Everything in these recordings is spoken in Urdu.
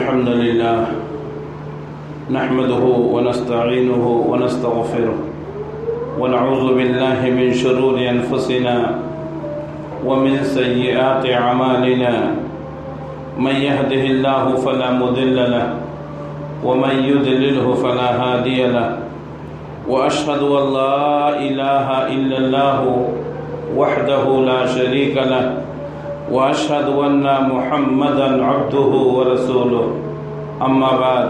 الحمد لله نحمده ونستعينه ونستغفره ونعوذ بالله من شرور أنفسنا ومن سيئات أعمالنا من يهده الله فلا مضل له ومن يضلله فلا هادي له وأشهد أن لا إله إلا الله وحده لا شريك له وأشهد أن محمدًا عبده ورسوله أما بعد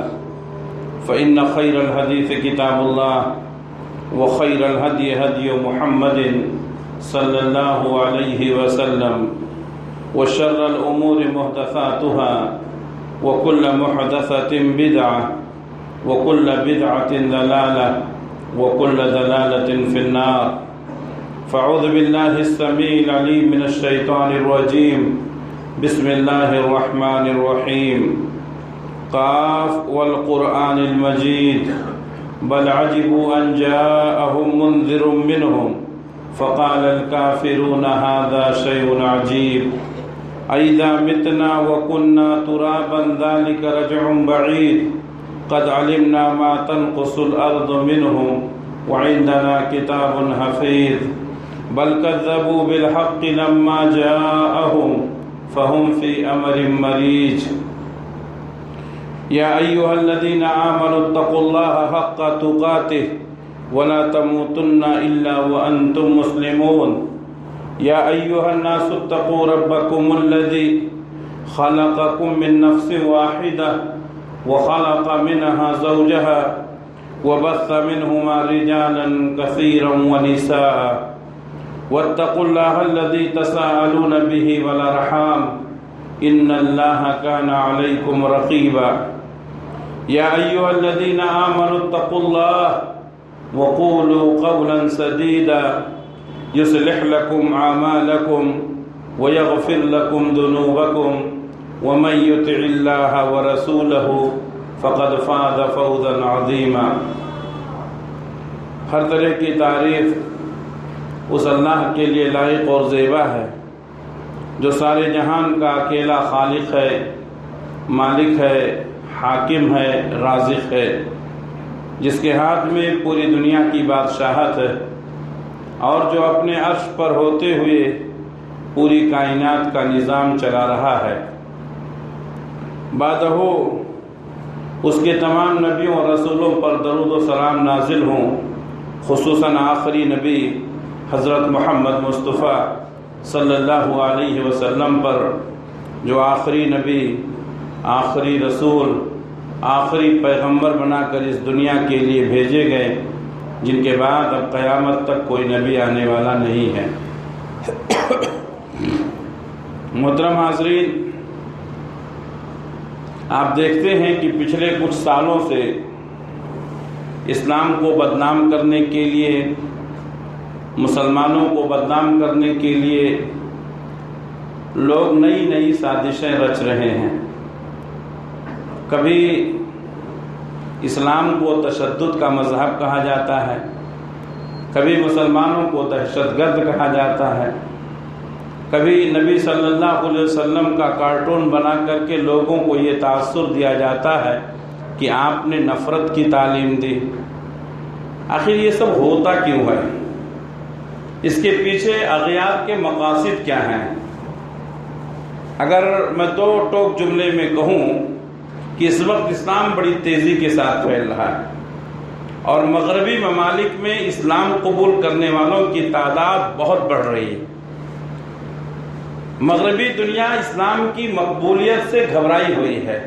فإن خير الحديث كتاب الله وخير الهدي هدي محمد صلى الله عليه وسلم وشر الأمور محدثاتها وكل محدثة بدعة وكل بدعة ضلالة وكل ضلالة في النار فاعوذ بالله السميع العليم من الشيطان الرجيم بسم الله الرحمن الرحيم قاف والقرآن المجيد بل عجبوا أن جاءهم منذر منهم فقال الكافرون هذا شيء عجيب أئذا متنا وكنا ترابا ذلك رجع بعيد قد علمنا ما تنقص الأرض منهم وعندنا كتاب حفيظ بل كذبوا بالحق لما جاءهم فهم في أمر مريج يا أيها الذين آمنوا اتقوا الله حق تقاته ولا تموتن إلا وأنتم مسلمون يا أيها الناس اتقوا ربكم الذي خلقكم من نفس واحدة وخلق منها زوجها وبث منهما رجالا كثيرا ونساء واتقوا الله الذي تساءلون به والأرحام إن الله كان عليكم رقيبا يا أيها الذين آمنوا اتقوا الله وقولوا قولا سديدا يصلح لكم أعمالكم ويغفر لكم ذنوبكم ومن يطع الله ورسوله فقد فاز فوزا عظيما ہر طرح کی تعریف اس اللہ کے لیے لائق اور زیبا ہے جو سارے جہان کا اکیلا خالق ہے، مالک ہے، حاکم ہے، رازق ہے، جس کے ہاتھ میں پوری دنیا کی بادشاہت ہے اور جو اپنے عرش پر ہوتے ہوئے پوری کائنات کا نظام چلا رہا ہے۔ بعدہ اس کے تمام نبیوں اور رسولوں پر درود و سلام نازل ہوں، خصوصاً آخری نبی حضرت محمد مصطفیٰ صلی اللہ علیہ وسلم پر، جو آخری نبی، آخری رسول، آخری پیغمبر بنا کر اس دنیا کے لیے بھیجے گئے، جن کے بعد اب قیامت تک کوئی نبی آنے والا نہیں ہے۔ محترم حاضرین، آپ دیکھتے ہیں کہ پچھلے کچھ سالوں سے اسلام کو بدنام کرنے کے لیے، مسلمانوں کو بدنام کرنے کے لیے لوگ نئی نئی سازشیں رچ رہے ہیں۔ کبھی اسلام کو تشدد کا مذہب کہا جاتا ہے، کبھی مسلمانوں کو دہشت گرد کہا جاتا ہے، کبھی نبی صلی اللہ علیہ وسلم کا کارٹون بنا کر کے لوگوں کو یہ تاثر دیا جاتا ہے کہ آپ نے نفرت کی تعلیم دی۔ آخر یہ سب ہوتا کیوں ہے؟ اس کے پیچھے اغیار کے مقاصد کیا ہیں؟ اگر میں دو ٹوک جملے میں کہوں کہ اس وقت اسلام بڑی تیزی کے ساتھ پھیل رہا ہے اور مغربی ممالک میں اسلام قبول کرنے والوں کی تعداد بہت بڑھ رہی ہے۔ مغربی دنیا اسلام کی مقبولیت سے گھبرائی ہوئی ہے،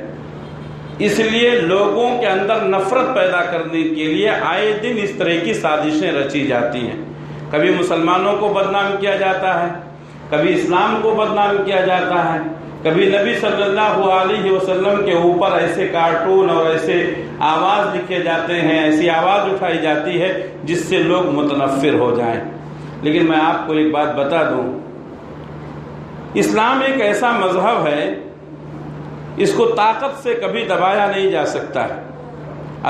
اس لیے لوگوں کے اندر نفرت پیدا کرنے کے لیے آئے دن اس طرح کی سازشیں رچی جاتی ہیں۔ کبھی مسلمانوں کو بدنام کیا جاتا ہے، کبھی اسلام کو بدنام کیا جاتا ہے، کبھی نبی صلی اللہ علیہ وسلم کے اوپر ایسے کارٹون اور ایسے آواز لکھے جاتے ہیں، ایسی آواز اٹھائی جاتی ہے جس سے لوگ متنفر ہو جائیں۔ لیکن میں آپ کو ایک بات بتا دوں، اسلام ایک ایسا مذہب ہے، اس کو طاقت سے کبھی دبایا نہیں جا سکتا ہے۔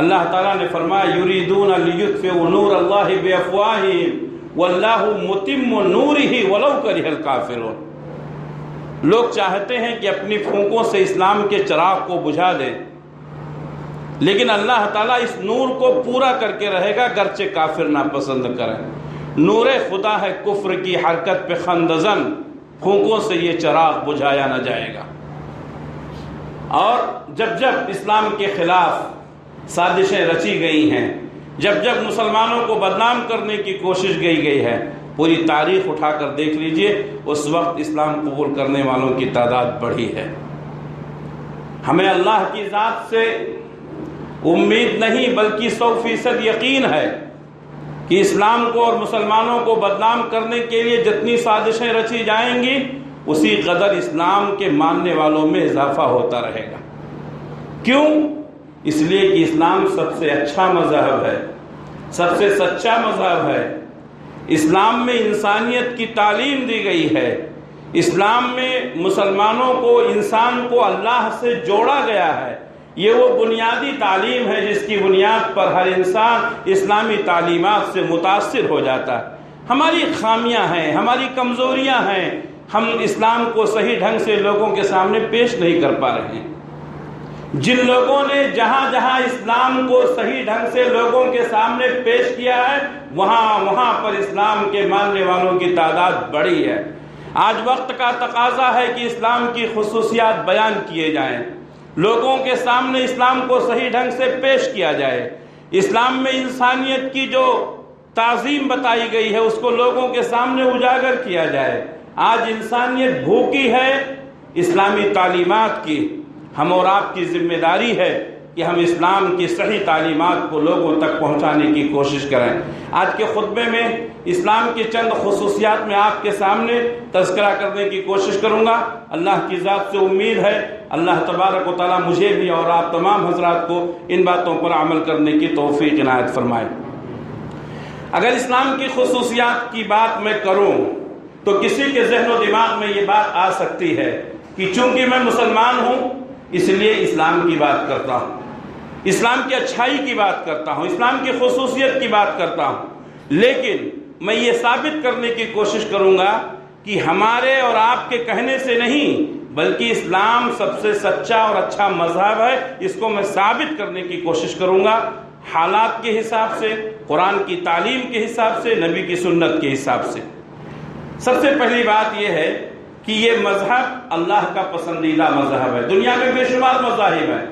اللہ تعالیٰ نے فرمایا یریدون لیطفئوا نور اللہ بافواہہم واللہ متم نورہ ولو کرہ الکافرون۔ لوگ چاہتے ہیں کہ اپنی پھونکوں سے اسلام کے چراغ کو بجھا دیں، لیکن اللہ تعالیٰ اس نور کو پورا کر کے رہے گا، گرچہ کافر ناپسند کریں۔ نور خدا ہے کفر کی حرکت پہ خندزن، پھونکوں سے یہ چراغ بجھایا نہ جائے گا۔ اور جب جب اسلام کے خلاف سازشیں رچی گئی ہیں، جب جب مسلمانوں کو بدنام کرنے کی کوشش کی گئی ہے، پوری تاریخ اٹھا کر دیکھ لیجئے، اس وقت اسلام قبول کرنے والوں کی تعداد بڑھی ہے۔ ہمیں اللہ کی ذات سے امید نہیں بلکہ 100% یقین ہے کہ اسلام کو اور مسلمانوں کو بدنام کرنے کے لیے جتنی سازشیں رچی جائیں گی، اسی قدر اسلام کے ماننے والوں میں اضافہ ہوتا رہے گا۔ کیوں؟ اس لیے کہ اسلام سب سے اچھا مذہب ہے، سب سے سچا مذہب ہے۔ اسلام میں انسانیت کی تعلیم دی گئی ہے، اسلام میں مسلمانوں کو، انسان کو اللہ سے جوڑا گیا ہے۔ یہ وہ بنیادی تعلیم ہے جس کی بنیاد پر ہر انسان اسلامی تعلیمات سے متاثر ہو جاتا ہے۔ ہماری خامیاں ہیں، ہماری کمزوریاں ہیں، ہم اسلام کو صحیح ڈھنگ سے لوگوں کے سامنے پیش نہیں کر پا رہے ہیں۔ جن لوگوں نے جہاں جہاں اسلام کو صحیح ڈھنگ سے لوگوں کے سامنے پیش کیا ہے، وہاں پر اسلام کے ماننے والوں کی تعداد بڑھی ہے۔ آج وقت کا تقاضا ہے کہ اسلام کی خصوصیات بیان کیے جائیں، لوگوں کے سامنے اسلام کو صحیح ڈھنگ سے پیش کیا جائے۔ اسلام میں انسانیت کی جو تعظیم بتائی گئی ہے اس کو لوگوں کے سامنے اجاگر کیا جائے۔ آج انسانیت بھوکی ہے اسلامی تعلیمات کی۔ ہم اور آپ کی ذمہ داری ہے کہ ہم اسلام کی صحیح تعلیمات کو لوگوں تک پہنچانے کی کوشش کریں۔ آج کے خطبے میں اسلام کی چند خصوصیات میں آپ کے سامنے تذکرہ کرنے کی کوشش کروں گا۔ اللہ کی ذات سے امید ہے اللہ تبارک و تعالیٰ مجھے بھی اور آپ تمام حضرات کو ان باتوں پر عمل کرنے کی توفیق عنایت فرمائے۔ اگر اسلام کی خصوصیات کی بات میں کروں تو کسی کے ذہن و دماغ میں یہ بات آ سکتی ہے کہ چونکہ میں مسلمان ہوں اس لیے اسلام کی بات کرتا ہوں، اسلام کی اچھائی کی بات کرتا ہوں، اسلام کی خصوصیت کی بات کرتا ہوں، لیکن میں یہ ثابت کرنے کی کوشش کروں گا کہ ہمارے اور آپ کے کہنے سے نہیں بلکہ اسلام سب سے سچا اور اچھا مذہب ہے۔ اس کو میں ثابت کرنے کی کوشش کروں گا حالات کے حساب سے، قرآن کی تعلیم کے حساب سے، نبی کی سنت کے حساب سے۔ سب سے پہلی بات یہ ہے کہ یہ مذہب اللہ کا پسندیدہ مذہب ہے۔ دنیا میں بے شمار مذاہب ہیں،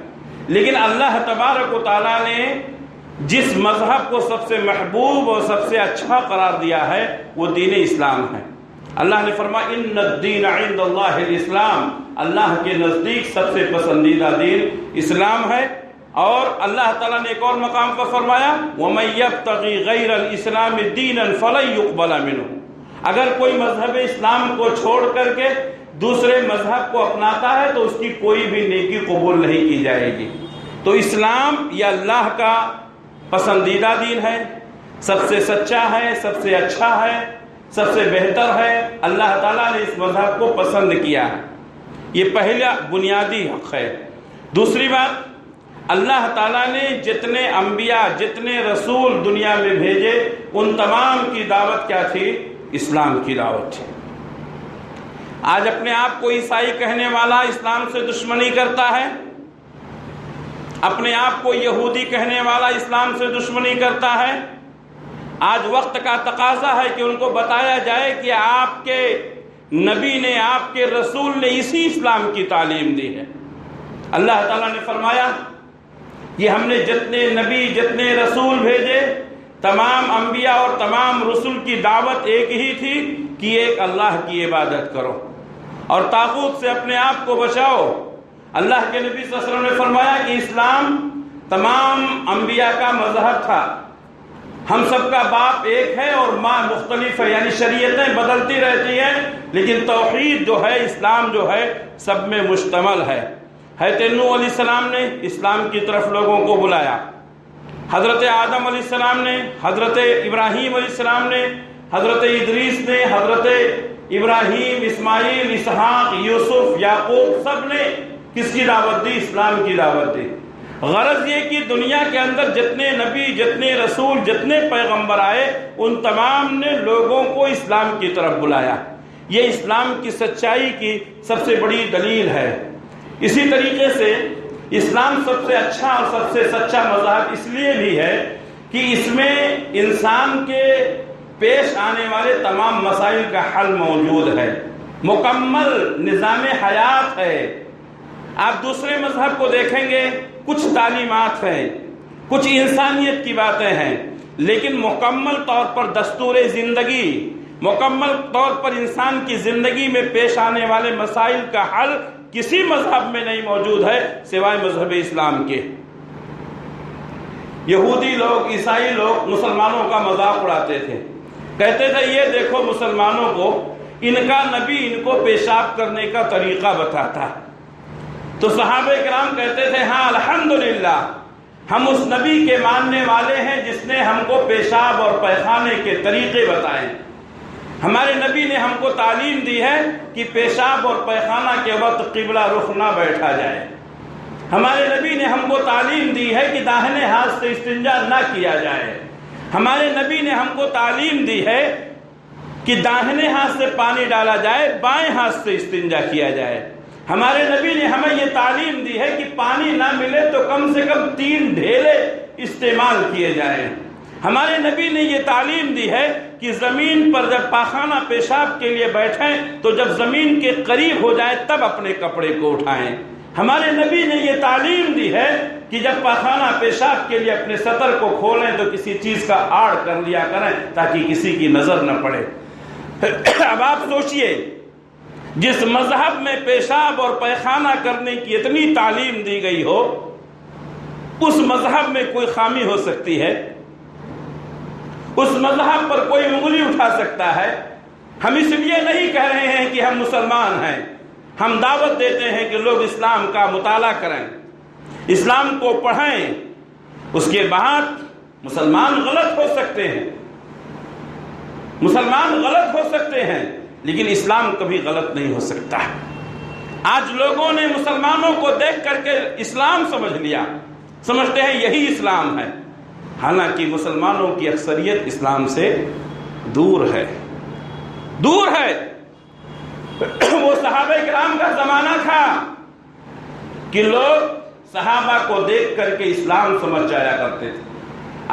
لیکن اللہ تبارک و تعالیٰ نے جس مذہب کو سب سے محبوب اور سب سے اچھا قرار دیا ہے وہ دین اسلام ہے۔ اللہ نے فرمایا ان الدین عند اللہ الاسلام، اللہ کے نزدیک سب سے پسندیدہ دین اسلام ہے۔ اور اللہ تعالیٰ نے ایک اور مقام پر فرمایا وَمَن يَبْتَغِي غَيْرَ الْإِسْلَامِ دِينًا فَلَن يُقْبَلَ مِنْهُ، اگر کوئی مذہب اسلام کو چھوڑ کر کے دوسرے مذہب کو اپناتا ہے تو اس کی کوئی بھی نیکی قبول نہیں کی جائے گی۔ تو اسلام یہ اللہ کا پسندیدہ دین ہے، سب سے سچا ہے، سب سے اچھا ہے، سب سے بہتر ہے۔ اللہ تعالیٰ نے اس مذہب کو پسند کیا ہے، یہ پہلا بنیادی حق ہے۔ دوسری بات، اللہ تعالیٰ نے جتنے انبیاء، جتنے رسول دنیا میں بھیجے ان تمام کی دعوت کیا تھی؟ اسلام کی دعوت تھی۔ آج اپنے آپ کو عیسائی کہنے والا اسلام سے دشمنی کرتا ہے، اپنے آپ کو یہودی کہنے والا اسلام سے دشمنی کرتا ہے۔ آج وقت کا تقاضا ہے کہ ان کو بتایا جائے کہ آپ کے نبی نے، آپ کے رسول نے اسی اسلام کی تعلیم دی ہے۔ اللہ تعالیٰ نے فرمایا کہ ہم نے جتنے نبی، جتنے رسول بھیجے، تمام انبیاء اور تمام رسول کی دعوت ایک ہی تھی کہ ایک اللہ کی عبادت کرو اور طاغوت سے اپنے آپ کو بچاؤ۔ اللہ کے نبی صلی اللہ علیہ وسلم نے فرمایا کہ اسلام تمام انبیاء کا مذہب تھا، ہم سب کا باپ ایک ہے اور ماں مختلف ہے، یعنی شریعتیں بدلتی رہتی ہیں لیکن توحید جو ہے، اسلام جو ہے سب میں مشتمل ہے۔ حضرت نوح علیہ السلام نے اسلام کی طرف لوگوں کو بلایا، حضرت آدم علیہ السلام نے، حضرت ابراہیم علیہ السلام نے، حضرت ادریس نے، حضرت ابراہیم، اسماعیل، اسحاق، یوسف، یعقوب، سب نے کس کی دعوت دی؟ اسلام کی دعوت دی۔ غرض یہ کہ دنیا کے اندر جتنے نبی، جتنے رسول، جتنے پیغمبر آئے ان تمام نے لوگوں کو اسلام کی طرف بلایا۔ یہ اسلام کی سچائی کی سب سے بڑی دلیل ہے۔ اسی طریقے سے اسلام سب سے اچھا اور سب سے سچا مذہب اس لیے بھی ہے کہ اس میں انسان کے پیش آنے والے تمام مسائل کا حل موجود ہے، مکمل نظام حیات ہے۔ آپ دوسرے مذہب کو دیکھیں گے، کچھ تعلیمات ہیں، کچھ انسانیت کی باتیں ہیں، لیکن مکمل طور پر دستور زندگی، مکمل طور پر انسان کی زندگی میں پیش آنے والے مسائل کا حل کسی مذہب میں نہیں موجود ہے سوائے مذہب اسلام کے۔ یہودی لوگ، عیسائی لوگ مسلمانوں کا مذاق اڑاتے تھے، کہتے تھے یہ دیکھو مسلمانوں کو ان کا نبی ان کو پیشاب کرنے کا طریقہ بتاتا ہے۔ تو صحابہ کرام کہتے تھے ہاں الحمدللہ، ہم اس نبی کے ماننے والے ہیں جس نے ہم کو پیشاب اور پیخانے کے طریقے بتائے۔ ہمارے نبی نے ہم کو تعلیم دی ہے کہ پیشاب اور پیخانہ کے وقت قبلہ رخ نہ بیٹھا جائے۔ ہمارے نبی نے ہم کو تعلیم دی ہے کہ داہنے ہاتھ سے استنجا نہ کیا جائے۔ ہمارے نبی نے ہم کو تعلیم دی ہے کہ داہنے ہاتھ سے پانی ڈالا جائے، بائیں ہاتھ سے استنجا کیا جائے۔ ہمارے نبی نے ہمیں یہ تعلیم دی ہے کہ پانی نہ ملے تو کم سے کم 3 ڈھیلے استعمال کیے جائیں۔ ہمارے نبی نے یہ تعلیم دی ہے کہ زمین پر جب پاخانہ پیشاب کے لیے بیٹھیں تو جب زمین کے قریب ہو جائے تب اپنے کپڑے کو اٹھائیں۔ ہمارے نبی نے یہ تعلیم دی ہے کہ جب پاخانہ پیشاب کے لیے اپنے سطر کو کھولیں تو کسی چیز کا آڑ کر لیا کریں تاکہ کسی کی نظر نہ پڑے۔ اب آپ سوچئے، جس مذہب میں پیشاب اور پیخانہ کرنے کی اتنی تعلیم دی گئی ہو، اس مذہب میں کوئی خامی ہو سکتی ہے؟ اس مذہب پر کوئی انگلی اٹھا سکتا ہے؟ ہم اس لیے نہیں کہہ رہے ہیں کہ ہم مسلمان ہیں، ہم دعوت دیتے ہیں کہ لوگ اسلام کا مطالعہ کریں، اسلام کو پڑھیں۔ اس کے بعد مسلمان غلط ہو سکتے ہیں، مسلمان غلط ہو سکتے ہیں، لیکن اسلام کبھی غلط نہیں ہو سکتا۔ آج لوگوں نے مسلمانوں کو دیکھ کر کے اسلام سمجھ لیا، سمجھتے ہیں یہی اسلام ہے، حالانکہ مسلمانوں کی اکثریت اسلام سے دور ہے، دور ہے۔ وہ صحابہ کرام کا زمانہ تھا کہ لوگ صحابہ کو دیکھ کر کے اسلام سمجھ جایا کرتے تھے۔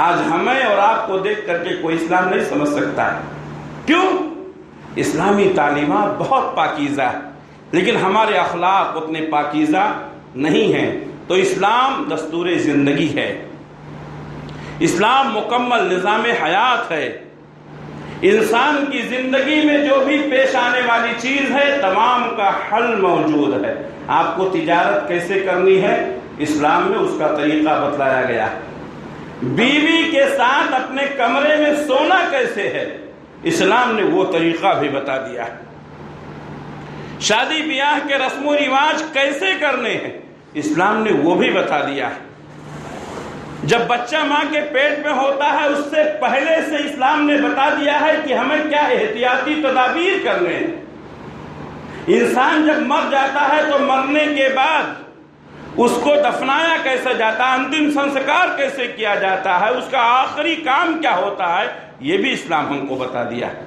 آج ہمیں اور آپ کو دیکھ کر کے کوئی اسلام نہیں سمجھ سکتا ہے۔ کیوں؟ اسلامی تعلیمات بہت پاکیزہ ہے، لیکن ہمارے اخلاق اتنے پاکیزہ نہیں ہیں۔ تو اسلام دستور زندگی ہے، اسلام مکمل نظام حیات ہے۔ انسان کی زندگی میں جو بھی پیش آنے والی چیز ہے تمام کا حل موجود ہے۔ آپ کو تجارت کیسے کرنی ہے، اسلام میں اس کا طریقہ بتلایا گیا ہے۔ بیوی کے ساتھ اپنے کمرے میں سونا کیسے ہے، اسلام نے وہ طریقہ بھی بتا دیا ہے۔ شادی بیاہ کے رسم و رواج کیسے کرنے ہیں، اسلام نے وہ بھی بتا دیا ہے۔ جب بچہ ماں کے پیٹ میں ہوتا ہے اس سے پہلے سے اسلام نے بتا دیا ہے کہ ہمیں کیا احتیاطی تدابیر کرنے ہیں۔ انسان جب مر جاتا ہے تو مرنے کے بعد اس کو دفنایا کیسے جاتا ہے، انتم سنسکار کیسے کیا جاتا ہے، اس کا آخری کام کیا ہوتا ہے، یہ بھی اسلام ہم کو بتا دیا ہے۔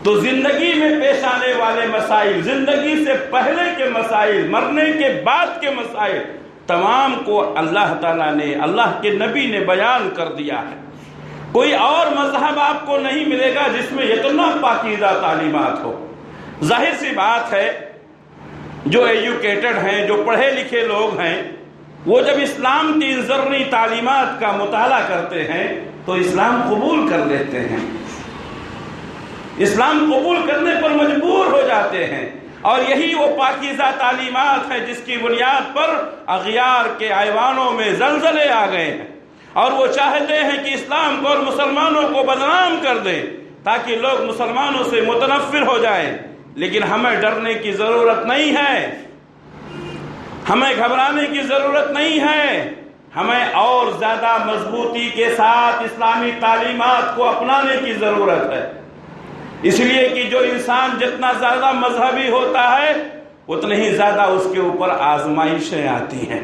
تو زندگی میں پیش آنے والے مسائل، زندگی سے پہلے کے مسائل، مرنے کے بعد کے مسائل، تمام کو اللہ تعالیٰ نے، اللہ کے نبی نے بیان کر دیا ہے۔ کوئی اور مذہب آپ کو نہیں ملے گا جس میں اتنا پاکیزہ تعلیمات ہو۔ ظاہر سی بات ہے، جو ایجوکیٹڈ ہیں، جو پڑھے لکھے لوگ ہیں، وہ جب اسلام کی ذرنی تعلیمات کا مطالعہ کرتے ہیں تو اسلام قبول کر لیتے ہیں، اسلام قبول کرنے پر مجبور ہو جاتے ہیں۔ اور یہی وہ پاکیزہ تعلیمات ہے جس کی بنیاد پر اغیار کے ایوانوں میں زلزلے آ گئے ہیں، اور وہ چاہتے ہیں کہ اسلام کو اور مسلمانوں کو بدنام کر دیں تاکہ لوگ مسلمانوں سے متنفر ہو جائیں۔ لیکن ہمیں ڈرنے کی ضرورت نہیں ہے، ہمیں گھبرانے کی ضرورت نہیں ہے، ہمیں اور زیادہ مضبوطی کے ساتھ اسلامی تعلیمات کو اپنانے کی ضرورت ہے۔ اس لیے کہ جو انسان جتنا زیادہ مذہبی ہوتا ہے اتنے ہی زیادہ اس کے اوپر آزمائشیں آتی ہیں۔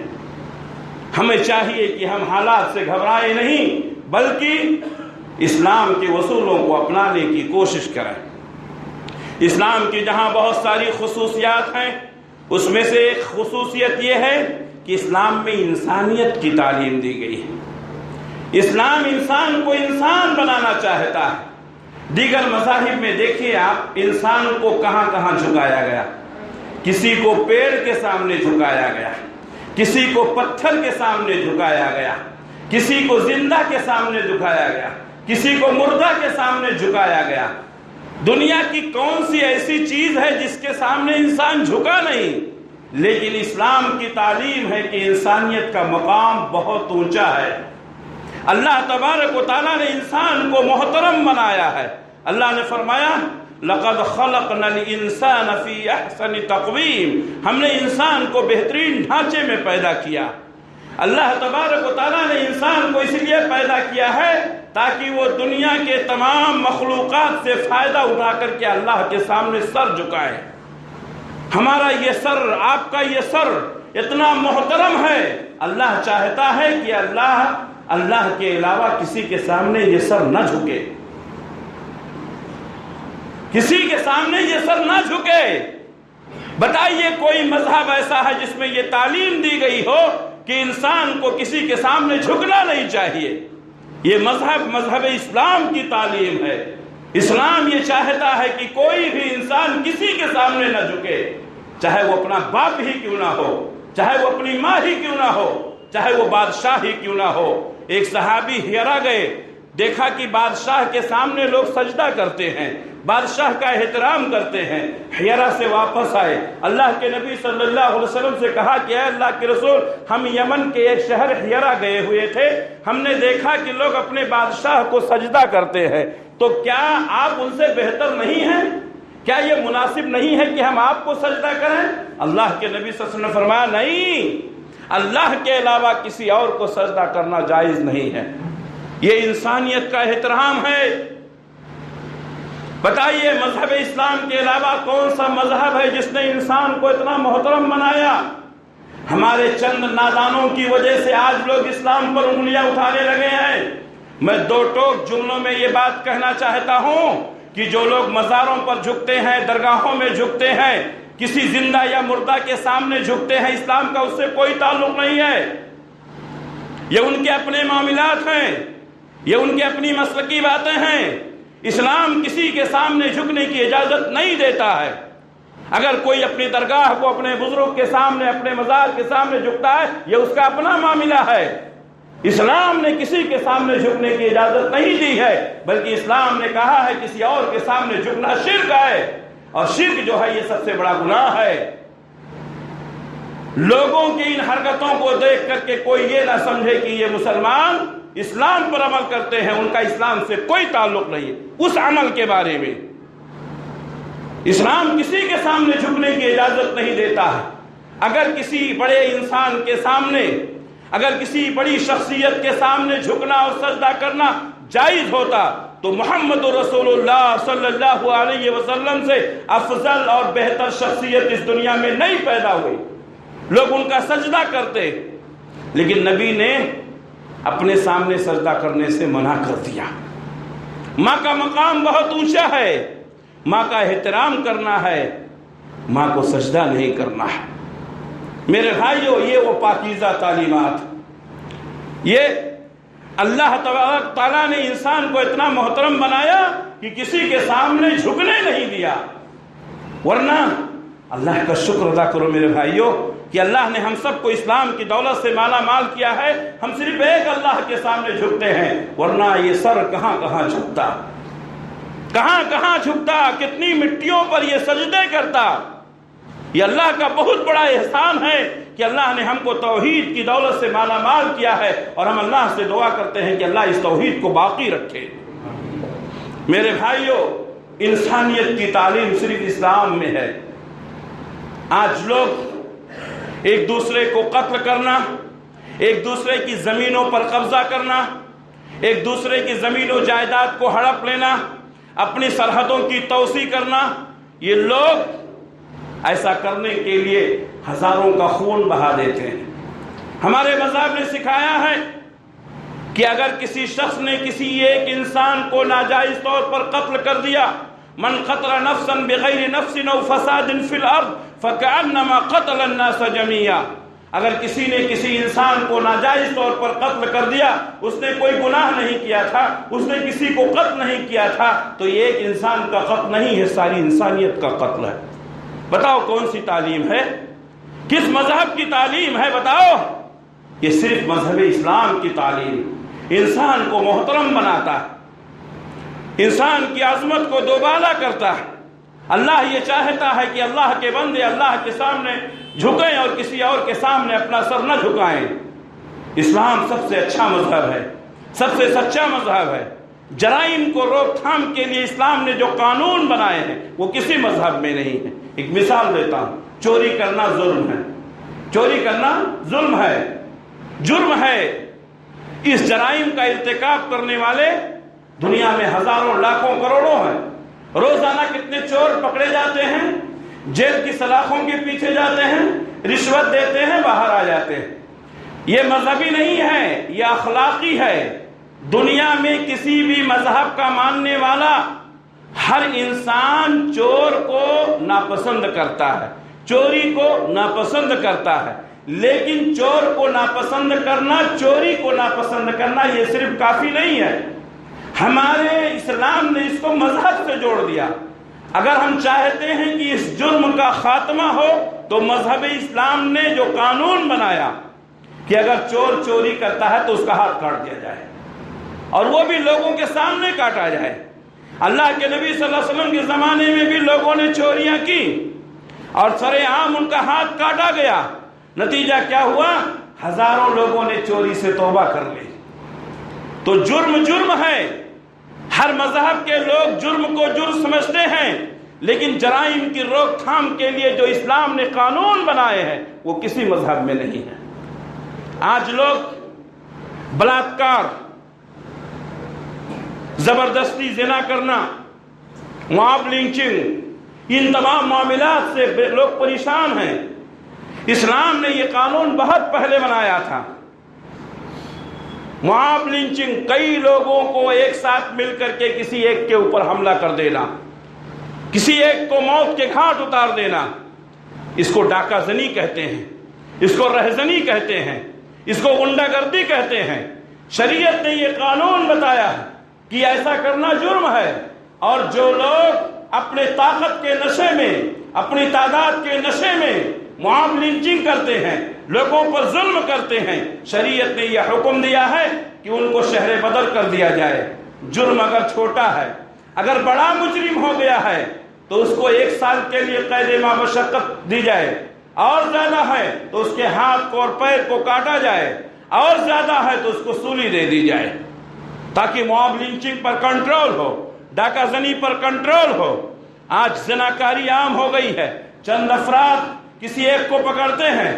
ہمیں چاہیے کہ ہم حالات سے گھبرائیں نہیں بلکہ اسلام کے اصولوں کو اپنانے کی کوشش کریں۔ اسلام کی جہاں بہت ساری خصوصیات ہیں، اس میں سے ایک خصوصیت یہ ہے کہ اسلام میں انسانیت کی تعلیم دی گئی ہے۔ اسلام انسان کو انسان بنانا چاہتا ہے۔ دیگر مذاہب میں دیکھیے آپ، انسان کو کہاں کہاں جھکایا گیا۔ کسی کو پیڑ کے سامنے جھکایا گیا، کسی کو پتھر کے سامنے جھکایا گیا، کسی کو زندہ کے سامنے جھکایا گیا، کسی کو مردہ کے سامنے جھکایا گیا۔ دنیا کی کون سی ایسی چیز ہے جس کے سامنے انسان جھکا نہیں؟ لیکن اسلام کی تعلیم ہے کہ انسانیت کا مقام بہت اونچا ہے۔ اللہ تبارک و تعالیٰ نے انسان کو محترم بنایا ہے۔ اللہ نے فرمایا لَقَدْ خَلَقْنَا الْإِنسَانَ فِي أَحْسَنِ تَقْوِيمٍ، ہم نے انسان کو بہترین ڈھانچے میں پیدا کیا۔ اللہ تبارک و تعالیٰ نے انسان کو اس لیے پیدا کیا ہے تاکہ وہ دنیا کے تمام مخلوقات سے فائدہ اٹھا کر کے اللہ کے سامنے سر جھکائے۔ ہمارا یہ سر، آپ کا یہ سر اتنا محترم ہے، اللہ چاہتا ہے کہ اللہ کے علاوہ کسی کے سامنے یہ سر نہ جھکے، کسی کے سامنے یہ سر نہ جھکے۔ بتائیے کوئی مذہب ایسا ہے جس میں یہ تعلیم دی گئی ہو کہ انسان کو کسی کے سامنے جھکنا نہیں چاہیے؟ یہ مذہب اسلام کی تعلیم ہے۔ اسلام یہ چاہتا ہے کہ کوئی بھی انسان کسی کے سامنے نہ جھکے، چاہے وہ اپنا باپ ہی کیوں نہ ہو، چاہے وہ اپنی ماں ہی کیوں نہ ہو، چاہے وہ بادشاہ ہی کیوں نہ ہو۔ ایک صحابی ہیرا گئے، دیکھا کہ بادشاہ کے سامنے لوگ سجدہ کرتے ہیں، بادشاہ کا احترام کرتے ہیں۔ ہیرا سے واپس آئے، اللہ کے نبی صلی اللہ علیہ وسلم سے کہا کہ اے اللہ کے رسول، ہم یمن کے ایک شہر ہیرا گئے ہوئے تھے، ہم نے دیکھا کہ لوگ اپنے بادشاہ کو سجدہ کرتے ہیں، تو کیا آپ ان سے بہتر نہیں ہیں؟ کیا یہ مناسب نہیں ہے کہ ہم آپ کو سجدہ کریں؟ اللہ کے نبی صلی اللہ علیہ وسلم نے فرمایا نہیں، اللہ کے علاوہ کسی اور کو سجدہ کرنا جائز نہیں ہے۔ یہ انسانیت کا احترام ہے۔ بتائیے مذہب اسلام کے علاوہ کون سا مذہب ہے جس نے انسان کو اتنا محترم بنایا؟ ہمارے چند نادانوں کی وجہ سے آج لوگ اسلام پر انگلیاں اٹھانے لگے ہیں۔ میں دو ٹوک جملوں میں یہ بات کہنا چاہتا ہوں کہ جو لوگ مزاروں پر جھکتے ہیں، درگاہوں میں جھکتے ہیں، کسی زندہ یا مردہ کے سامنے جھکتے ہیں، اسلام کا اس سے کوئی تعلق نہیں ہے۔ یہ ان کے اپنے معاملات ہیں، یہ ان کی اپنی مسلکی باتیں ہیں۔ اسلام کسی کے سامنے جھکنے کی اجازت نہیں دیتا ہے۔ اگر کوئی اپنی درگاہ کو اپنے بزرگ کے سامنے، اپنے مزار کے سامنے جھکتا ہے، یہ اس کا اپنا معاملہ ہے۔ اسلام نے کسی کے سامنے جھکنے کی اجازت نہیں دی ہے، بلکہ اسلام نے کہا ہے کسی اور کے سامنے جھکنا شرک ہے، اور شرک جو ہے یہ سب سے بڑا گناہ ہے۔ لوگوں کی ان حرکتوں کو دیکھ کر کے کوئی یہ نہ سمجھے کہ یہ مسلمان اسلام پر عمل کرتے ہیں، ان کا اسلام سے کوئی تعلق نہیں ہے۔ اس عمل کے بارے میں اسلام کسی کے سامنے جھکنے کی اجازت نہیں دیتا ہے۔ اگر کسی بڑے انسان کے سامنے، اگر کسی بڑی شخصیت کے سامنے جھکنا اور سجدہ کرنا جائز ہوتا تو محمد رسول اللہ صلی اللہ علیہ وسلم سے افضل اور بہتر شخصیت اس دنیا میں نہیں پیدا ہوئی، لوگ ان کا سجدہ کرتے۔ لیکن نبی نے اپنے سامنے سجدہ کرنے سے منع کر دیا۔ ماں کا مقام بہت اونچا ہے، ماں کا احترام کرنا ہے، ماں کو سجدہ نہیں کرنا ہے۔ میرے بھائیو، یہ وہ پاکیزہ تعلیمات، یہ اللہ تبارک تعالیٰ نے انسان کو اتنا محترم بنایا کہ کسی کے سامنے جھکنے نہیں دیا۔ ورنہ اللہ کا شکر ادا کرو میرے بھائیو کہ اللہ نے ہم سب کو اسلام کی دولت سے مالا مال کیا ہے، ہم صرف ایک اللہ کے سامنے جھکتے ہیں، ورنہ یہ سر کہاں کہاں جھکتا، کہاں کہاں جھکتا، کتنی مٹیوں پر یہ سجدے کرتا۔ یہ اللہ کا بہت بڑا احسان ہے کہ اللہ نے ہم کو توحید کی دولت سے مالا مال کیا ہے، اور ہم اللہ سے دعا کرتے ہیں کہ اللہ اس توحید کو باقی رکھے۔ میرے بھائیو، انسانیت کی تعلیم صرف اسلام میں ہے۔ آج لوگ ایک دوسرے کو قتل کرنا، ایک دوسرے کی زمینوں پر قبضہ کرنا، ایک دوسرے کی زمین و جائیداد کو ہڑپ لینا، اپنی سرحدوں کی توسیع کرنا، یہ لوگ ایسا کرنے کے لیے ہزاروں کا خون بہا دیتے ہیں۔ ہمارے مذہب نے سکھایا ہے کہ اگر کسی شخص نے کسی ایک انسان کو ناجائز طور پر قتل کر دیا من قتل نفسا بغیر نفس او فساد فی الارض فکأنما قتل الناس جميعا، اگر کسی نے کسی انسان کو ناجائز طور پر قتل کر دیا، اس نے کوئی گناہ نہیں کیا تھا، اس نے کسی کو قتل نہیں کیا تھا، تو یہ ایک انسان کا قتل نہیں ہے، ساری انسانیت کا قتل ہے۔ بتاؤ کون سی تعلیم ہے؟ کس مذہب کی تعلیم ہے؟ بتاؤ۔ یہ صرف مذہب اسلام کی تعلیم انسان کو محترم بناتا ہے، انسان کی عظمت کو دوبالا کرتا ہے۔ اللہ یہ چاہتا ہے کہ اللہ کے بندے اللہ کے سامنے جھکیں اور کسی اور کے سامنے اپنا سر نہ جھکائیں۔ اسلام سب سے اچھا مذہب ہے، سب سے سچا مذہب ہے۔ جرائم کو روک تھام کے لیے اسلام نے جو قانون بنائے ہیں وہ کسی مذہب میں نہیں ہے۔ ایک مثال دیتا ہوں، چوری کرنا ظلم ہے، چوری کرنا ظلم ہے، جرم ہے۔ اس جرائم کا ارتکاب کرنے والے دنیا میں ہزاروں لاکھوں کروڑوں ہیں۔ روزانہ کتنے چور پکڑے جاتے ہیں، جیل کی سلاخوں کے پیچھے جاتے ہیں، رشوت دیتے ہیں، باہر آ جاتے ہیں۔ یہ مذہبی نہیں ہے، یہ اخلاقی ہے۔ دنیا میں کسی بھی مذہب کا ماننے والا ہر انسان چور کو ناپسند کرتا ہے، چوری کو ناپسند کرتا ہے، لیکن چور کو ناپسند کرنا، چوری کو ناپسند کرنا یہ صرف کافی نہیں ہے۔ ہمارے اسلام نے اس کو مذہب سے جوڑ دیا۔ اگر ہم چاہتے ہیں کہ اس جرم کا خاتمہ ہو تو مذہب اسلام نے جو قانون بنایا کہ اگر چور چوری کرتا ہے تو اس کا ہاتھ کاٹ دیا جائے، اور وہ بھی لوگوں کے سامنے کاٹا جائے۔ اللہ کے نبی صلی اللہ علیہ وسلم کے زمانے میں بھی لوگوں نے چوریاں کی اور سرے عام ان کا ہاتھ کاٹا گیا۔ نتیجہ کیا ہوا؟ ہزاروں لوگوں نے چوری سے توبہ کر لی۔ تو جرم جرم ہے، ہر مذہب کے لوگ جرم کو جرم سمجھتے ہیں، لیکن جرائم کی روک تھام کے لیے جو اسلام نے قانون بنائے ہیں وہ کسی مذہب میں نہیں ہے۔ آج لوگ بلاತ್ಕಾರ، زبردستی زنا کرنا، موب لنچنگ، ان تمام معاملات سے لوگ پریشان ہیں۔ اسلام نے یہ قانون بہت پہلے بنایا تھا۔ موب لنچنگ، کئی لوگوں کو ایک ساتھ مل کر کے کسی ایک کے اوپر حملہ کر دینا، کسی ایک کو موت کے گھاٹ اتار دینا، اس کو ڈاکہ زنی کہتے ہیں، اس کو رہزنی کہتے ہیں، اس کو غنڈہ گردی کہتے ہیں۔ شریعت نے یہ قانون بتایا ہے کہ ایسا کرنا جرم ہے، اور جو لوگ اپنے طاقت کے نشے میں، اپنی تعداد کے نشے میں موب لنچنگ کرتے ہیں، لوگوں پر ظلم کرتے ہیں، شریعت نے یہ حکم دیا ہے کہ ان کو شہر بدر کر دیا جائے۔ جرم اگر چھوٹا ہے، اگر بڑا مجرم ہو گیا ہے تو اس کو 1 سال کے لیے قید مشقت دی جائے، اور زیادہ ہے تو اس کے ہاتھ کو اور پیر کو کاٹا جائے، اور زیادہ ہے تو اس کو سولی دے دی جائے، تاکہ موب لنچنگ پر کنٹرول ہو، ڈاکہ زنی پر کنٹرول ہو۔ آج زناکاری عام ہو گئی ہے، چند افراد کسی ایک کو پکڑتے ہیں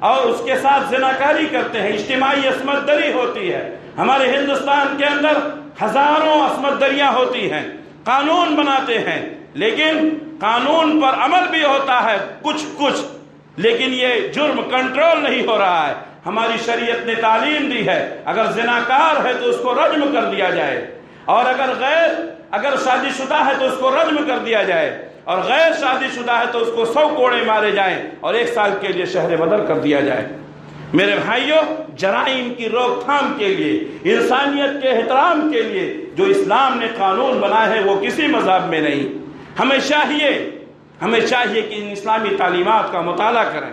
اور اس کے ساتھ زناکاری کرتے ہیں، اجتماعی عصمت دری ہوتی ہے۔ ہمارے ہندوستان کے اندر ہزاروں عصمت دریاں ہوتی ہیں، قانون بناتے ہیں، لیکن قانون پر عمل بھی ہوتا ہے کچھ، لیکن یہ جرم کنٹرول نہیں ہو رہا ہے۔ ہماری شریعت نے تعلیم دی ہے اگر زناکار ہے تو اس کو رجم کر دیا جائے، اور اگر شادی شدہ ہے تو اس کو رجم کر دیا جائے، اور غیر شادی شدہ ہے تو اس کو 100 کوڑے مارے جائیں اور 1 سال کے لیے شہر بدر کر دیا جائے۔ میرے بھائیوں، جرائم کی روک تھام کے لیے، انسانیت کے احترام کے لیے جو اسلام نے قانون بنائے ہیں وہ کسی مذہب میں نہیں۔ ہمیں چاہیے کہ ان اسلامی تعلیمات کا مطالعہ کریں،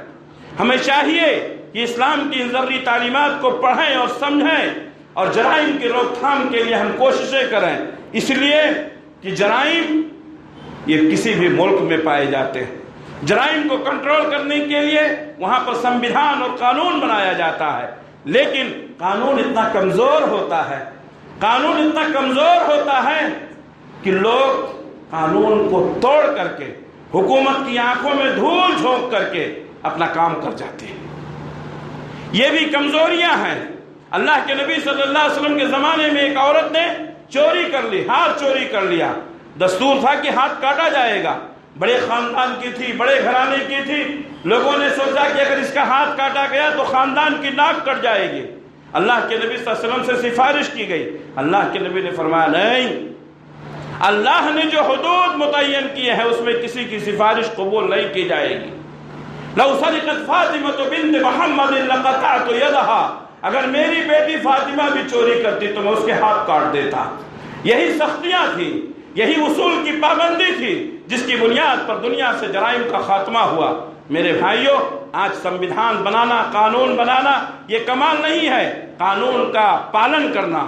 ہمیں چاہیے کہ اسلام کی ذری تعلیمات کو پڑھیں اور سمجھیں، اور جرائم کی روک تھام کے لیے ہم کوششیں کریں، اس لیے کہ جرائم یہ کسی بھی ملک میں پائے جاتے ہیں۔ جرائم کو کنٹرول کرنے کے لیے وہاں پر سنویدھان اور قانون بنایا جاتا ہے، لیکن قانون اتنا کمزور ہوتا ہے کہ لوگ قانون کو توڑ کر کے، حکومت کی آنکھوں میں دھول جھونک کر کے اپنا کام کر جاتے ہیں۔ یہ بھی کمزوریاں ہیں۔ اللہ کے نبی صلی اللہ علیہ وسلم کے زمانے میں ایک عورت نے چوری کر لی، ہاتھ چوری کر لیا۔ دستور تھا کہ ہاتھ کاٹا جائے گا، بڑے خاندان کی تھی، بڑے گھرانے کی تھی، لوگوں نے سوچا کہ اگر اس کا ہاتھ کاٹا گیا تو خاندان کی ناک کٹ جائے گی۔ اللہ کے نبی صلی اللہ علیہ وسلم سے سفارش کی گئی، اللہ کے نبی نے فرمایا نہیں، اللہ نے جو حدود متعین کیے ہیں اس میں کسی کی سفارش قبول نہیں کی جائے گی۔ لو سرقت فاطمہ بنت محمد لقطعت یدہا، اگر میری بیٹی فاطمہ بھی چوری کرتی تو میں اس کے ہاتھ کاٹ دیتا۔ یہی سختیاں تھی، یہی اصول کی پابندی تھی جس کی بنیاد پر دنیا سے جرائم کا خاتمہ ہوا۔ میرے بھائیوں، آج سمویدھان بنانا، قانون بنانا یہ کمال نہیں ہے، قانون کا پالن کرنا،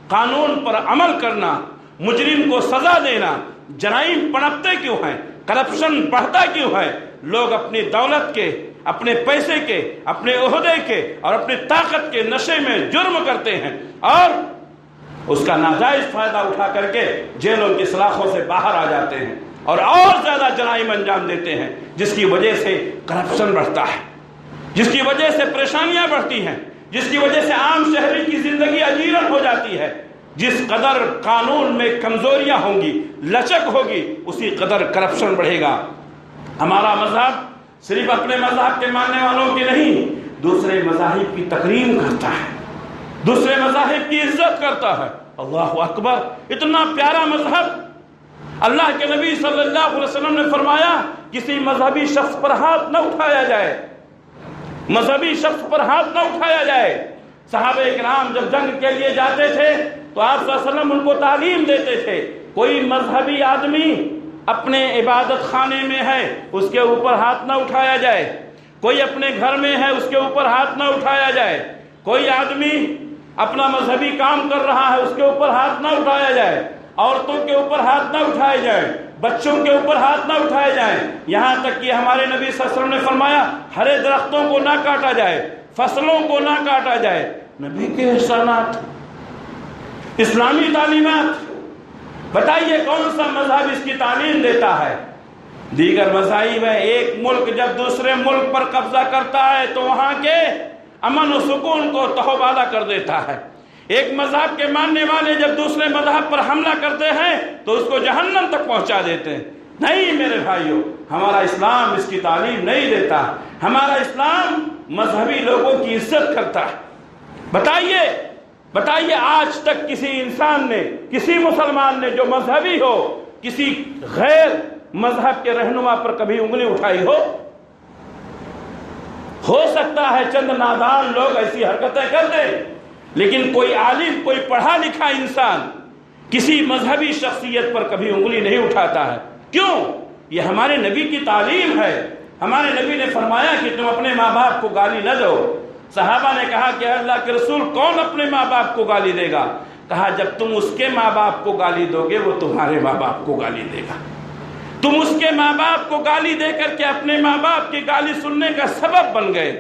قانون پر عمل کرنا، مجرم کو سزا دینا۔ جرائم پنپتے کیوں ہیں؟ کرپشن بڑھتا کیوں ہے؟ لوگ اپنی دولت کے، اپنے پیسے کے، اپنے عہدے کے اور اپنی طاقت کے نشے میں جرم کرتے ہیں اور اس کا ناجائز فائدہ اٹھا کر کے جیلوں کی سلاخوں سے باہر آ جاتے ہیں اور زیادہ جرائم انجام دیتے ہیں، جس کی وجہ سے کرپشن بڑھتا ہے، جس کی وجہ سے پریشانیاں بڑھتی ہیں، جس کی وجہ سے عام شہری کی زندگی اجیرن ہو جاتی ہے۔ جس قدر قانون میں کمزوریاں ہوں گی، لچک ہوگی، اسی قدر کرپشن بڑھے گا۔ ہمارا مذہب صرف اپنے مذہب کے ماننے والوں کی نہیں، دوسرے مذاہب کی تکریم کرتا ہے، دوسرے مذاہب کی عزت کرتا ہے۔ اللہ اکبر! اتنا پیارا مذہب۔ اللہ کے نبی صلی اللہ علیہ وسلم نے فرمایا کسی مذہبی شخص پر ہاتھ نہ اٹھایا جائے، مذہبی شخص پر ہاتھ نہ اٹھایا جائے۔ صحابہ کرام جب جنگ کے لیے جاتے تھے تو آپ صلی اللہ علیہ وسلم ان کو تعلیم دیتے تھے، کوئی مذہبی آدمی اپنے عبادت خانے میں ہے اس کے اوپر ہاتھ نہ اٹھایا جائے، کوئی اپنے گھر میں ہے اس کے اوپر ہاتھ نہ اٹھایا جائے، کوئی آدمی اپنا مذہبی کام کر رہا ہے اس کے اوپر ہاتھ نہ اٹھایا جائے، عورتوں کے اوپر ہاتھ نہ اٹھائے جائیں، بچوں کے اوپر ہاتھ نہ اٹھائے جائیں، یہاں تک کہ ہمارے نبی صلی اللہ علیہ وسلم نے فرمایا ہرے درختوں کو نہ کاٹا جائے، فصلوں کو نہ کاٹا جائے۔ نبی کے احسانات، اسلامی تعلیمات، بتائیے کون سا مذہب اس کی تعلیم دیتا ہے؟ دیگر مذاہب ہے، ایک ملک جب دوسرے ملک پر قبضہ کرتا ہے تو وہاں کے امن و سکون کو تہوبالا کر دیتا ہے۔ ایک مذہب کے ماننے والے جب دوسرے مذہب پر حملہ کرتے ہیں تو اس کو جہنم تک پہنچا دیتے ہیں۔ نہیں میرے بھائیوں، ہمارا اسلام اس کی تعلیم نہیں دیتا۔ ہمارا اسلام مذہبی لوگوں کی عزت کرتا ہے۔ بتائیے آج تک کسی انسان نے، کسی مسلمان نے جو مذہبی ہو، کسی غیر مذہب کے رہنما پر کبھی انگلی اٹھائی ہو سکتا ہے چند نادان لوگ ایسی حرکتیں کر دیں، لیکن کوئی عالم، کوئی پڑھا لکھا انسان کسی مذہبی شخصیت پر کبھی انگلی نہیں اٹھاتا ہے۔ کیوں؟ یہ ہمارے نبی کی تعلیم ہے۔ ہمارے نبی نے فرمایا کہ تم اپنے ماں باپ کو گالی نہ دو۔ صحابہ نے کہا کہ اللہ کے رسول کون اپنے ماں باپ کو گالی دے گا؟ کہا جب تم اس کے ماں باپ کو گالی دو گے وہ تمہارے ماں باپ کو گالی دے گا۔ تم اس کے ماں باپ کو گالی دے کر کے اپنے ماں باپ کی گالی سننے کا سبب بن گئے۔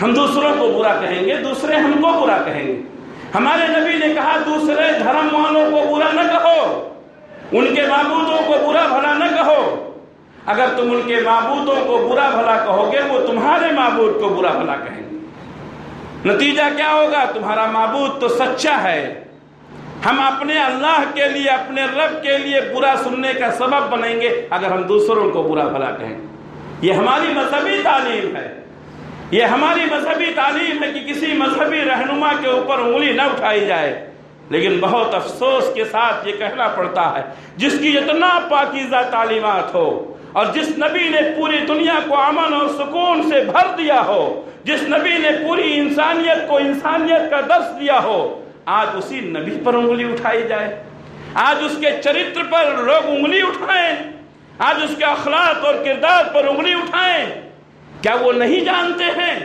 ہم دوسروں کو برا کہیں گے، دوسرے ہم کو برا کہیں گے۔ ہمارے نبی نے کہا دوسرے دھرم والوں کو برا نہ کہو، ان کے معبودوں کو برا بھلا نہ کہو۔ اگر تم ان کے معبودوں کو برا بھلا کہو گے وہ تمہارے معبود کو برا بھلا کہیں گے۔ نتیجہ کیا ہوگا؟ تمہارا معبود تو سچا ہے، ہم اپنے اللہ کے لیے، اپنے رب کے لیے برا سننے کا سبب بنیں گے اگر ہم دوسروں کو برا بھلا کہیں گے۔ یہ ہماری مذہبی تعلیم ہے، یہ ہماری مذہبی تعلیم ہے کہ کسی مذہبی رہنما کے اوپر انگلی نہ اٹھائی جائے۔ لیکن بہت افسوس کے ساتھ یہ کہنا پڑتا ہے جس کی اتنا پاکیزہ تعلیمات ہو اور جس نبی نے پوری دنیا کو امن اور سکون سے بھر دیا ہو، جس نبی نے پوری انسانیت کو انسانیت کا درس دیا ہو، آج اسی نبی پر انگلی اٹھائی جائے، آج اس کے چرتر پر لوگ انگلی اٹھائیں، آج اس کے اخلاق اور کردار پر انگلی اٹھائیں۔ کیا وہ نہیں جانتے ہیں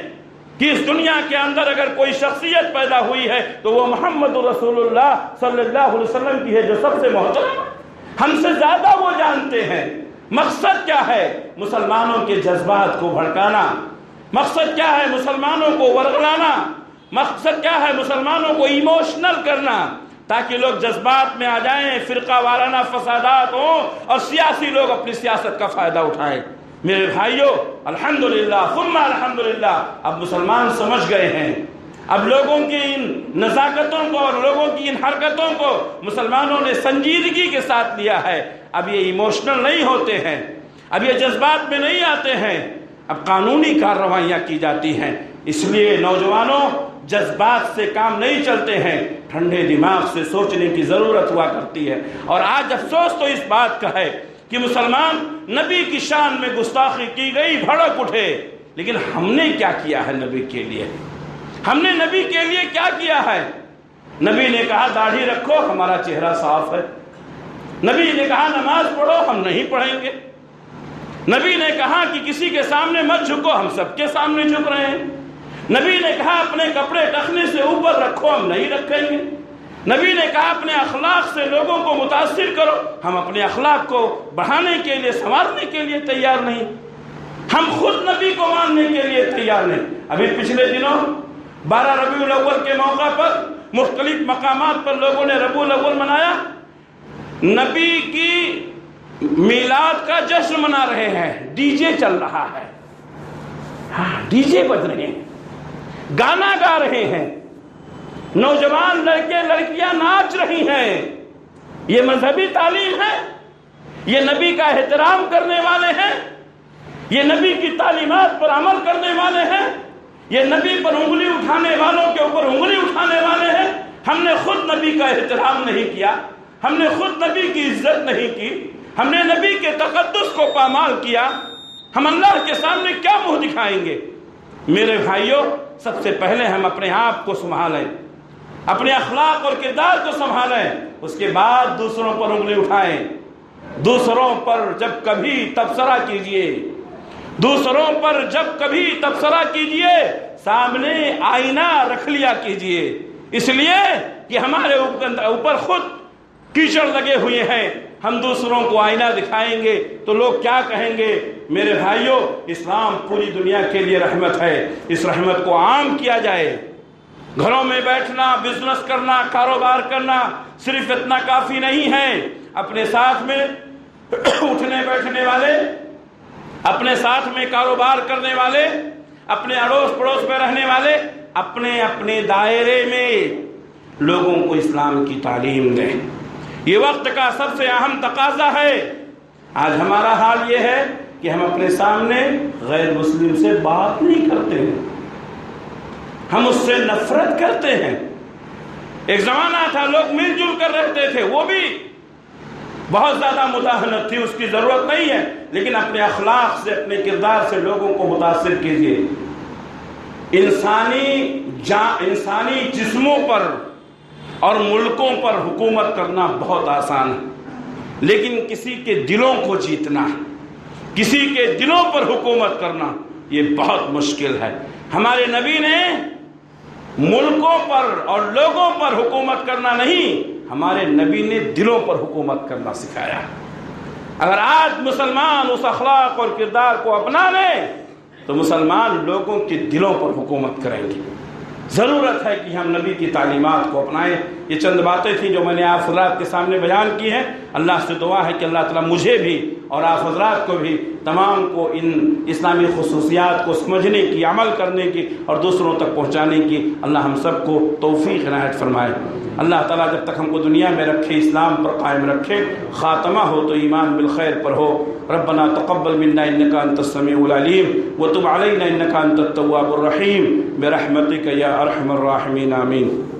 کہ اس دنیا کے اندر اگر کوئی شخصیت پیدا ہوئی ہے تو وہ محمد رسول اللہ صلی اللہ علیہ وسلم کی ہے جو سب سے محترم؟ ہم سے زیادہ وہ جانتے ہیں۔ مقصد کیا ہے؟ مسلمانوں کے جذبات کو بھڑکانا۔ مقصد کیا ہے؟ مسلمانوں کو ورغلانا۔ مقصد کیا ہے؟ مسلمانوں کو ایموشنل کرنا تاکہ لوگ جذبات میں آ جائیں، فرقہ وارانہ فسادات ہوں اور سیاسی لوگ اپنی سیاست کا فائدہ اٹھائیں۔ میرے بھائیوں، الحمدللہ ثم الحمدللہ اب مسلمان سمجھ گئے ہیں، اب لوگوں کی ان نزاکتوں کو اور لوگوں کی ان حرکتوں کو مسلمانوں نے سنجیدگی کے ساتھ لیا ہے۔ اب یہ ایموشنل نہیں ہوتے ہیں، اب یہ جذبات میں نہیں آتے ہیں، اب قانونی کارروائیاں کی جاتی ہیں۔ اس لیے نوجوانوں، جذبات سے کام نہیں چلتے ہیں، ٹھنڈے دماغ سے سوچنے کی ضرورت ہوا کرتی ہے۔ اور آج افسوس تو اس بات کا ہے کہ مسلمان نبی کی شان میں گستاخی کی گئی، بھڑک اٹھے، لیکن ہم نے کیا کیا ہے نبی کے لیے؟ ہم نے نبی کے لیے کیا کیا ہے؟ نبی نے کہا داڑھی رکھو، ہمارا چہرہ صاف ہے۔ نبی نے کہا نماز پڑھو، ہم نہیں پڑھیں گے۔ نبی نے کہا کہ کسی کے سامنے مت جھکو، ہم سب کے سامنے جھک رہے ہیں۔ نبی نے کہا اپنے کپڑے ٹخنے سے اوپر رکھو، ہم نہیں رکھیں گے۔ نبی نے کہا اپنے اخلاق سے لوگوں کو متاثر کرو، ہم اپنے اخلاق کو بڑھانے کے لیے، سنوارنے کے لیے تیار نہیں۔ ہم خود نبی کو ماننے کے لیے تیار نہیں۔ ابھی پچھلے دنوں 12 ربیع الاول کے موقع پر مختلف مقامات پر لوگوں نے ربیع الاول منایا، نبی کی میلاد کا جشن منا رہے ہیں، ڈی جے چل رہا ہے، ہاں ڈی جے بج رہے ہیں، گانا گا رہے ہیں، نوجوان لڑکے لڑکیاں ناچ رہی ہیں۔ یہ مذہبی تعلیم ہے؟ یہ نبی کا احترام کرنے والے ہیں؟ یہ نبی کی تعلیمات پر عمل کرنے والے ہیں؟ یہ نبی پر انگلی اٹھانے والوں کے اوپر انگلی اٹھانے والے ہیں؟ ہم نے خود نبی کا احترام نہیں کیا، ہم نے خود نبی کی عزت نہیں کی، ہم نے نبی کے تقدس کو پامال کیا، ہم اللہ کے سامنے کیا منہ دکھائیں گے؟ میرے بھائیوں، سب سے پہلے ہم اپنے آپ کو سنبھالیں، اپنے اخلاق اور کردار کو سنبھالیں، اس کے بعد دوسروں پر انگلی اٹھائیں۔ دوسروں پر جب کبھی تبصرہ کیجئے، دوسروں پر جب کبھی تبصرہ کیجئے، سامنے آئینہ رکھ لیا کیجئے، اس لیے کہ ہمارے اوپر خود کیچڑ لگے ہوئے ہیں۔ ہم دوسروں کو آئینہ دکھائیں گے تو لوگ کیا کہیں گے؟ میرے بھائیوں، اسلام پوری دنیا کے لیے رحمت ہے، اس رحمت کو عام کیا جائے۔ گھروں میں بیٹھنا، بزنس کرنا، کاروبار کرنا صرف اتنا کافی نہیں ہے۔ اپنے ساتھ میں اٹھنے بیٹھنے والے، اپنے ساتھ میں کاروبار کرنے والے، اپنے اڑوس پڑوس میں رہنے والے، اپنے اپنے دائرے میں لوگوں کو اسلام کی تعلیم دیں۔ یہ وقت کا سب سے اہم تقاضا ہے۔ آج ہمارا حال یہ ہے کہ ہم اپنے سامنے غیر مسلم سے بات نہیں کرتے ہیں، ہم اس سے نفرت کرتے ہیں۔ ایک زمانہ تھا لوگ مل جل کر رہتے تھے، وہ بھی بہت زیادہ مداہنت تھی، اس کی ضرورت نہیں ہے، لیکن اپنے اخلاق سے، اپنے کردار سے لوگوں کو متاثر کیجیے۔ انسانی جسموں پر اور ملکوں پر حکومت کرنا بہت آسان ہے، لیکن کسی کے دلوں کو جیتنا، کسی کے دلوں پر حکومت کرنا، یہ بہت مشکل ہے۔ ہمارے نبی نے ملکوں پر اور لوگوں پر حکومت کرنا نہیں، ہمارے نبی نے دلوں پر حکومت کرنا سکھایا۔ اگر آج مسلمان اس اخلاق اور کردار کو اپنا لیں تو مسلمان لوگوں کے دلوں پر حکومت کریں گے۔ ضرورت ہے کہ ہم نبی کی تعلیمات کو اپنائیں۔ یہ چند باتیں تھیں جو میں نے آپ حضرات کے سامنے بیان کی ہیں۔ اللہ سے دعا ہے کہ اللہ تعالیٰ مجھے بھی اور آپ حضرات کو بھی، تمام کو، ان اسلامی خصوصیات کو سمجھنے کی، عمل کرنے کی اور دوسروں تک پہنچانے کی اللہ ہم سب کو توفیق عنایت فرمائے۔ اللہ تعالیٰ جب تک ہم کو دنیا میں رکھے، اسلام پر قائم رکھے، خاتمہ ہو تو ایمان بالخیر پر ہو۔ ربنا تقبل منا انك انت السميع العليم وتب علينا انك انت التواب الرحيم برحمتك يا ارحم الراحمين آمين۔